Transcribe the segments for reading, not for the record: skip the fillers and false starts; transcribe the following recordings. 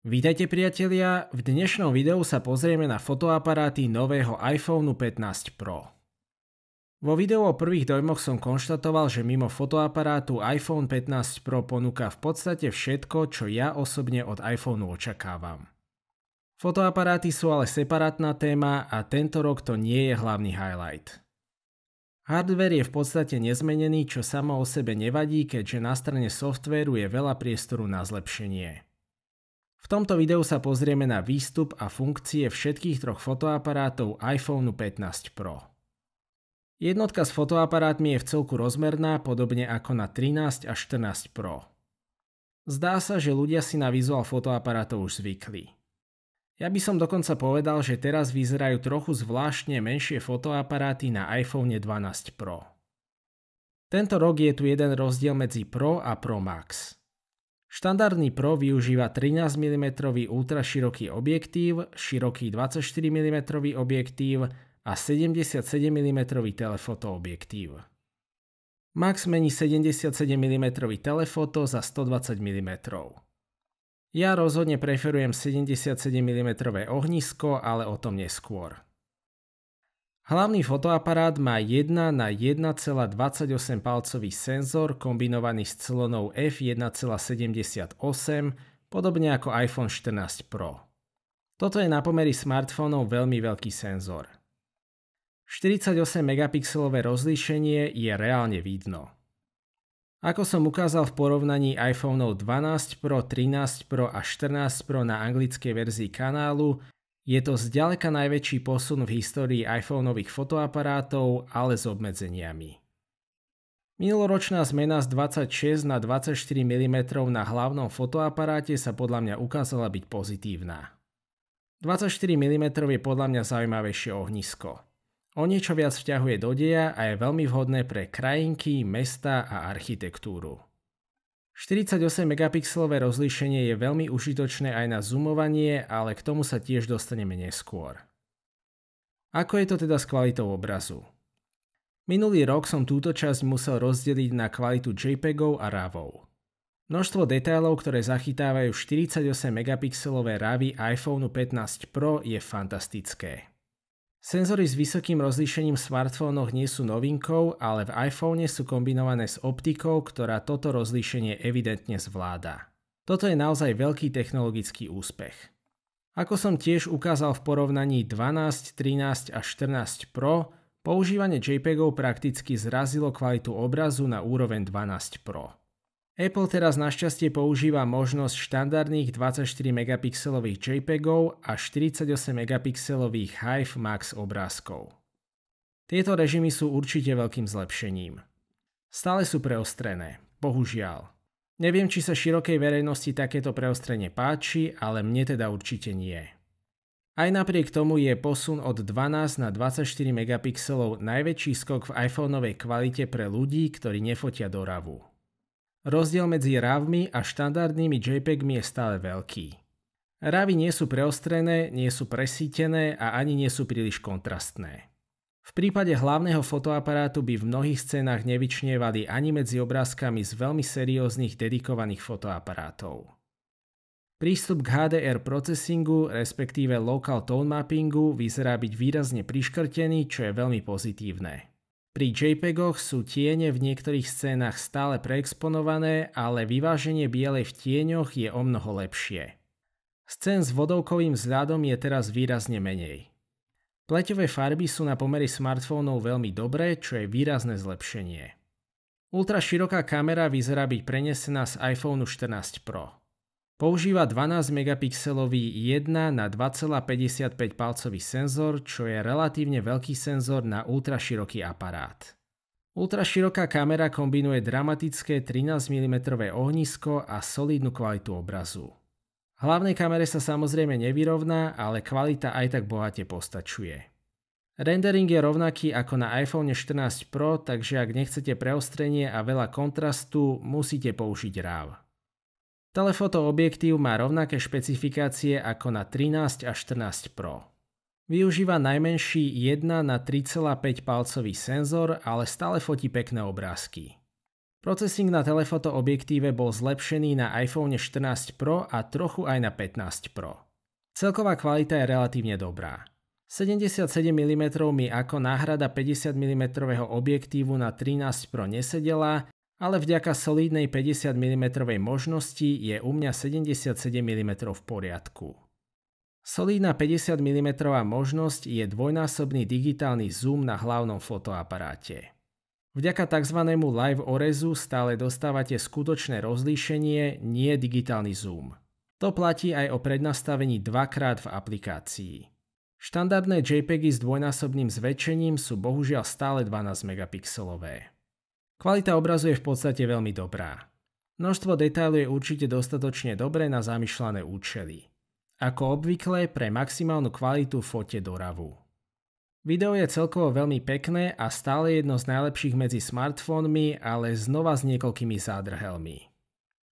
Vítajte priatelia, v dnešnom videu sa pozrieme na fotoaparáty nového iPhone 15 Pro. Vo videu o prvých dojmoch som konštatoval, že mimo fotoaparátu iPhone 15 Pro ponúka v podstate všetko, čo ja osobne od iPhoneu očakávam. Fotoaparáty sú ale separátna téma a tento rok to nie je hlavný highlight. Hardware je v podstate nezmenený, čo samo o sebe nevadí, keďže na strane softvéru je veľa priestoru na zlepšenie. V tomto videu sa pozrieme na výstup a funkcie všetkých troch fotoaparátov iPhone 15 Pro. Jednotka s fotoaparátmi je vcelku rozmerná, podobne ako na 13 a 14 Pro. Zdá sa, že ľudia si na vizuál fotoaparátov už zvykli. Ja by som dokonca povedal, že teraz vyzerajú trochu zvláštne menšie fotoaparáty na iPhone 12 Pro. Tento rok je tu jeden rozdiel medzi Pro a Pro Max. Štandardný Pro využíva 13 mm ultraširoký objektív, široký 24 mm objektív a 77 mm telefotoobjektív. Max mení 77 mm telefoto za 120 mm. Ja rozhodne preferujem 77 mm ohnisko, ale o tom neskôr. Hlavný fotoaparát má 1 na 1,28 palcový senzor kombinovaný s clonou f1,78, podobne ako iPhone 14 Pro. Toto je na pomery smartfónov veľmi veľký senzor. 48 megapixelové rozlíšenie je reálne vidno. Ako som ukázal v porovnaní iPhoneov 12 Pro, 13 Pro a 14 Pro na anglickej verzii kanálu, je to zďaleka najväčší posun v histórii iPhoneových fotoaparátov, ale s obmedzeniami. Minuloročná zmena z 26 na 24 mm na hlavnom fotoaparáte sa podľa mňa ukázala byť pozitívna. 24 mm je podľa mňa zaujímavejšie ohnisko. O niečo viac vťahuje do deja a je veľmi vhodné pre krajinky, mesta a architektúru. 48 megapixelové rozlíšenie je veľmi užitočné aj na zoomovanie, ale k tomu sa tiež dostaneme neskôr. Ako je to teda s kvalitou obrazu? Minulý rok som túto časť musel rozdeliť na kvalitu JPEGov a RAWov. Množstvo detailov, ktoré zachytávajú 48 megapixelové RAWy iPhone 15 Pro je fantastické. Senzory s vysokým rozlíšením v smartfónoch nie sú novinkou, ale v iPhone sú kombinované s optikou, ktorá toto rozlíšenie evidentne zvláda. Toto je naozaj veľký technologický úspech. Ako som tiež ukázal v porovnaní 12, 13 a 14 Pro, používanie JPEGov prakticky zrazilo kvalitu obrazu na úroveň 12 Pro. Apple teraz našťastie používa možnosť štandardných 24 megapixelových JPEGov a 48 megapixelových HEIFF Max obrázkov. Tieto režimy sú určite veľkým zlepšením. Stále sú preostrené, bohužiaľ. Neviem, či sa širokej verejnosti takéto preostrenie páči, ale mne teda určite nie. Aj napriek tomu je posun od 12 na 24 megapixelov najväčší skok v iPhoneovej kvalite pre ľudí, ktorí nefotia do RAWu. Rozdiel medzi RAWmi a štandardnými JPEGmi je stále veľký. RAWy nie sú preostrené, nie sú presítené a ani nie sú príliš kontrastné. V prípade hlavného fotoaparátu by v mnohých scénach nevyčnievali ani medzi obrázkami z veľmi serióznych dedikovaných fotoaparátov. Prístup k HDR procesingu, respektíve Local Tone Mappingu, vyzerá byť výrazne priškrtený, čo je veľmi pozitívne. Pri JPEGoch sú tiene v niektorých scénach stále preexponované, ale vyváženie bielej v tieňoch je omnoho lepšie. Scén s vodovkovým vzhľadom je teraz výrazne menej. Pleťové farby sú na pomery smartfónov veľmi dobré, čo je výrazné zlepšenie. Ultraširoká kamera vyzerá byť prenesená z iPhone 14 Pro. Používa 12 megapixelový 1 na 2,55 palcový senzor, čo je relatívne veľký senzor na ultraširoký aparát. Ultraširoká kamera kombinuje dramatické 13 mm ohnisko a solidnú kvalitu obrazu. Hlavnej kamere sa samozrejme nevyrovná, ale kvalita aj tak bohate postačuje. Rendering je rovnaký ako na iPhone 14 Pro, takže ak nechcete preostrenie a veľa kontrastu, musíte použiť RAW. Telefoto objektív má rovnaké špecifikácie ako na 13 a 14 Pro. Využíva najmenší 1 na 3,5 palcový senzor, ale stále fotí pekné obrázky. Processing na telefoto objektíve bol zlepšený na iPhone 14 Pro a trochu aj na 15 Pro. Celková kvalita je relatívne dobrá. 77 mm mi ako náhrada 50 mm objektívu na 13 Pro nesedela, ale vďaka solidnej 50 mm možnosti je u mňa 77 mm v poriadku. Solidná 50 mm možnosť je dvojnásobný digitálny zoom na hlavnom fotoaparáte. Vďaka tzv. Live orezu stále dostávate skutočné rozlíšenie, nie digitálny zoom. To platí aj o prednastavení dvakrát v aplikácii. Štandardné JPEGy s dvojnásobným zväčšením sú bohužiaľ stále 12 megapixelové. Kvalita obrazu je v podstate veľmi dobrá. Množstvo detailu je určite dostatočne dobré na zamýšľané účely. Ako obvykle, pre maximálnu kvalitu foťte do RAWu. Video je celkovo veľmi pekné a stále jedno z najlepších medzi smartfónmi, ale znova s niekoľkými zádrhelmi.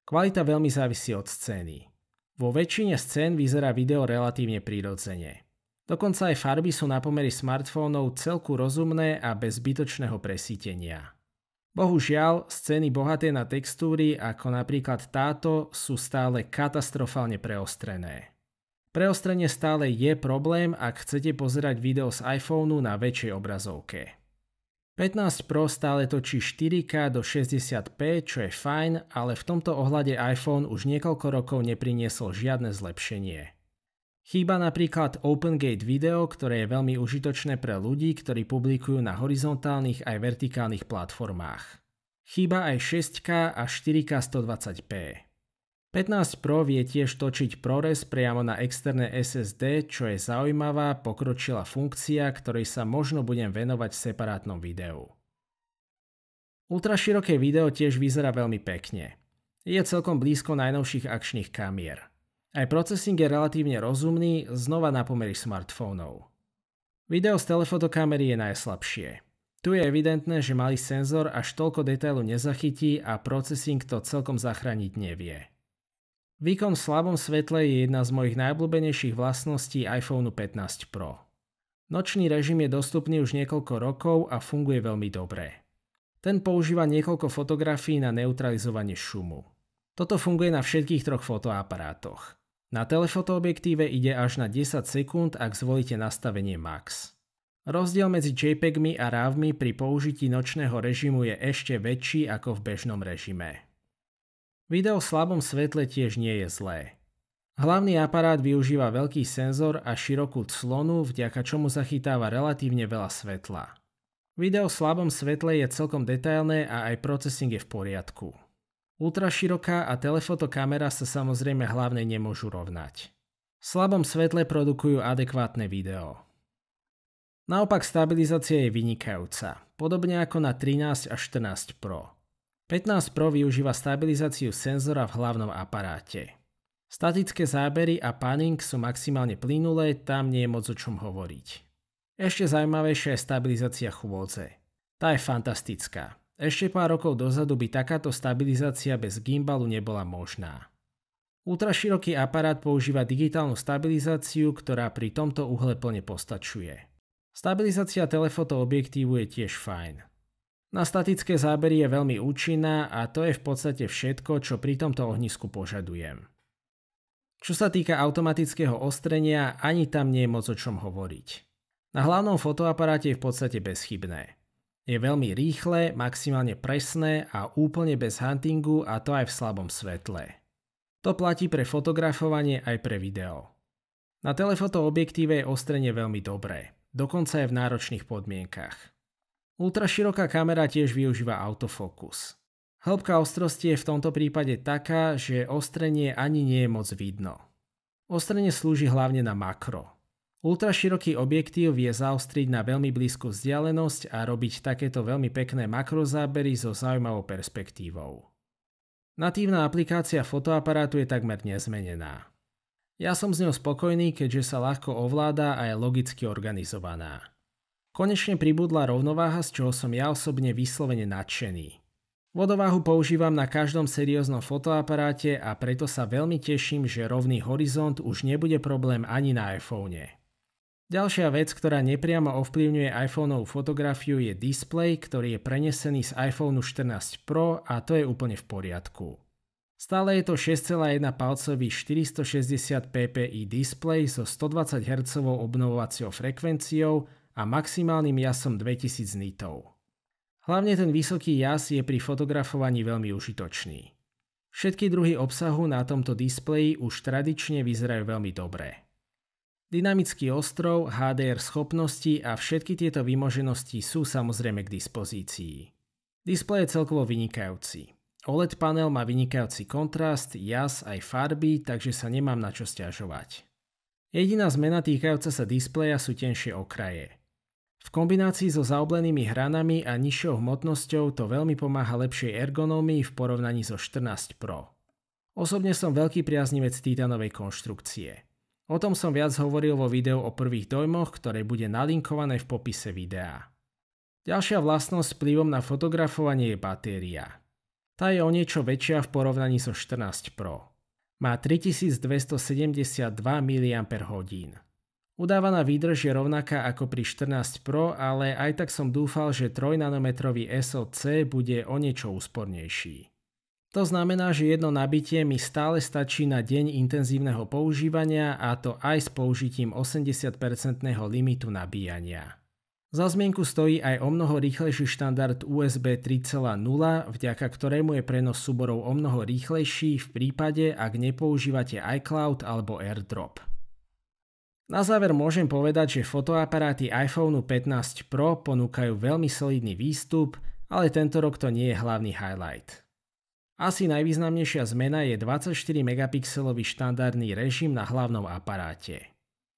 Kvalita veľmi závisí od scény. Vo väčšine scén vyzerá video relatívne prirodzene. Dokonca aj farby sú na pomery smartfónov celku rozumné a bez zbytočného presítenia. Bohužiaľ, scény bohaté na textúry, ako napríklad táto, sú stále katastrofálne preostrené. Preostrenie stále je problém, ak chcete pozerať video z iPhoneu na väčšej obrazovke. 15 Pro stále točí 4K do 60p, čo je fajn, ale v tomto ohľade iPhone už niekoľko rokov nepriniesol žiadne zlepšenie. Chýba napríklad OpenGate video, ktoré je veľmi užitočné pre ľudí, ktorí publikujú na horizontálnych aj vertikálnych platformách. Chýba aj 6K a 4K 120p. 15 Pro vie tiež točiť ProRes priamo na externé SSD, čo je zaujímavá pokročilá funkcia, ktorej sa možno budem venovať v separátnom videu. Ultraširoké video tiež vyzerá veľmi pekne. Je celkom blízko najnovších akčných kamier. Aj processing je relatívne rozumný, znova na pomery smartfónov. Video z telefotokamery je najslabšie. Tu je evidentné, že malý senzor až toľko detailu nezachytí a processing to celkom zachrániť nevie. Výkon v slabom svetle je jedna z mojich najobľúbenejších vlastností iPhone 15 Pro. Nočný režim je dostupný už niekoľko rokov a funguje veľmi dobre. Ten používa niekoľko fotografií na neutralizovanie šumu. Toto funguje na všetkých troch fotoaparátoch. Na telefotoobjektíve ide až na 10 sekúnd, ak zvolíte nastavenie Max. Rozdiel medzi JPEGmi a RAWmi pri použití nočného režimu je ešte väčší ako v bežnom režime. Video v slabom svetle tiež nie je zlé. Hlavný aparát využíva veľký senzor a širokú clonu, vďaka čomu zachytáva relatívne veľa svetla. Video v slabom svetle je celkom detailné a aj processing je v poriadku. Ultraširoká a telefotokamera sa samozrejme hlavne nemôžu rovnať. V slabom svetle produkujú adekvátne video. Naopak stabilizácia je vynikajúca, podobne ako na 13 a 14 Pro. 15 Pro využíva stabilizáciu senzora v hlavnom aparáte. Statické zábery a panning sú maximálne plynulé, tam nie je moc o čom hovoriť. Ešte zaujímavejšia je stabilizácia chôdze. Tá je fantastická. Ešte pár rokov dozadu by takáto stabilizácia bez gimbalu nebola možná. Ultraširoký aparát používa digitálnu stabilizáciu, ktorá pri tomto uhle plne postačuje. Stabilizácia telefoto objektívu je tiež fajn. Na statické zábery je veľmi účinná a to je v podstate všetko, čo pri tomto ohnisku požadujem. Čo sa týka automatického ostrenia, ani tam nie je moc o čom hovoriť. Na hlavnom fotoaparáte je v podstate bezchybné. Je veľmi rýchle, maximálne presné a úplne bez huntingu, a to aj v slabom svetle. To platí pre fotografovanie aj pre video. Na telefoto objektíve je ostrenie veľmi dobré, dokonca aj v náročných podmienkach. Ultraširoká kamera tiež využíva autofokus. Hĺbka ostrosti je v tomto prípade taká, že ostrenie ani nie je moc vidno. Ostrenie slúži hlavne na makro. Ultraširoký objektív vie zaostriť na veľmi blízku vzdialenosť a robiť takéto veľmi pekné makrozábery so zaujímavou perspektívou. Natívna aplikácia fotoaparátu je takmer nezmenená. Ja som s ňou spokojný, keďže sa ľahko ovláda a je logicky organizovaná. Konečne pribudla rovnováha, z čoho som ja osobne vyslovene nadšený. Vodováhu používam na každom serióznom fotoaparáte a preto sa veľmi teším, že rovný horizont už nebude problém ani na iPhone. Ďalšia vec, ktorá nepriamo ovplyvňuje iPhoneovú fotografiu je displej, ktorý je prenesený z iPhone 14 Pro a to je úplne v poriadku. Stále je to 6,1 palcový 460 ppi displej so 120 Hz obnovovacou frekvenciou a maximálnym jasom 2000 nitov. Hlavne ten vysoký jas je pri fotografovaní veľmi užitočný. Všetky druhy obsahu na tomto displeji už tradične vyzerajú veľmi dobre. Dynamický ostrov, HDR schopnosti a všetky tieto vymoženosti sú samozrejme k dispozícii. Displej je celkovo vynikajúci. OLED panel má vynikajúci kontrast, jas aj farby, takže sa nemám na čo sťažovať. Jediná zmena týkajúca sa displeja sú tenšie okraje. V kombinácii so zaoblenými hranami a nižšou hmotnosťou to veľmi pomáha lepšej ergonómii v porovnaní so 14 Pro. Osobne som veľký priaznivec titanovej konštrukcie. O tom som viac hovoril vo videu o prvých dojmoch, ktoré bude nalinkované v popise videa. Ďalšia vlastnosť vplyvom na fotografovanie je batéria. Tá je o niečo väčšia v porovnaní so 14 Pro. Má 3272 mAh. Udávaná výdrž je rovnaká ako pri 14 Pro, ale aj tak som dúfal, že 3nm SoC bude o niečo úspornejší. To znamená, že jedno nabitie mi stále stačí na deň intenzívneho používania a to aj s použitím 80% limitu nabíjania. Za zmienku stojí aj omnoho rýchlejší štandard USB 3.0, vďaka ktorému je prenos súborov omnoho rýchlejší v prípade, ak nepoužívate iCloud alebo AirDrop. Na záver môžem povedať, že fotoaparáty iPhone 15 Pro ponúkajú veľmi solidný výstup, ale tento rok to nie je hlavný highlight. Asi najvýznamnejšia zmena je 24 megapixelový štandardný režim na hlavnom aparáte.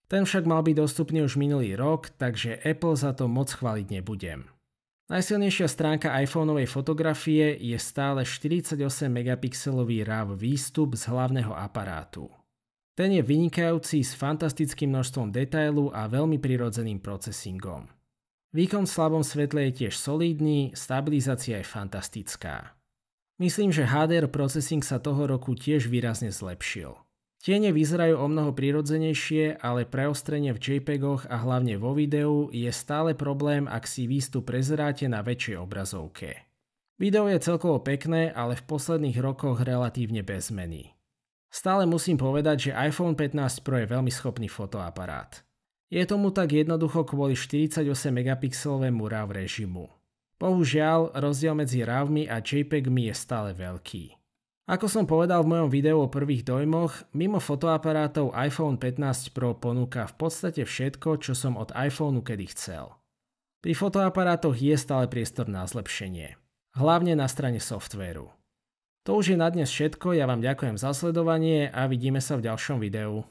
Ten však mal byť dostupný už minulý rok, takže Apple za to moc chváliť nebudem. Najsilnejšia stránka iPhoneovej fotografie je stále 48 megapixelový RAW výstup z hlavného aparátu. Ten je vynikajúci s fantastickým množstvom detailu a veľmi prirodzeným procesingom. Výkon v slabom svetle je tiež solidný, stabilizácia je fantastická. Myslím, že HDR processing sa toho roku tiež výrazne zlepšil. Tiene vyzerajú omnoho prirodzenejšie, ale preostrenie v JPEGoch a hlavne vo videu je stále problém, ak si výstup prezeráte na väčšej obrazovke. Video je celkovo pekné, ale v posledných rokoch relatívne bez zmeny. Stále musím povedať, že iPhone 15 Pro je veľmi schopný fotoaparát. Je tomu tak jednoducho kvôli 48 megapixelovému RAW režimu. Bohužiaľ, rozdiel medzi RAWmi a JPEGmi je stále veľký. Ako som povedal v mojom videu o prvých dojmoch, mimo fotoaparátov iPhone 15 Pro ponúka v podstate všetko, čo som od iPhoneu kedy chcel. Pri fotoaparátoch je stále priestor na zlepšenie. Hlavne na strane softvéru. To už je na dnes všetko, ja vám ďakujem za sledovanie a vidíme sa v ďalšom videu.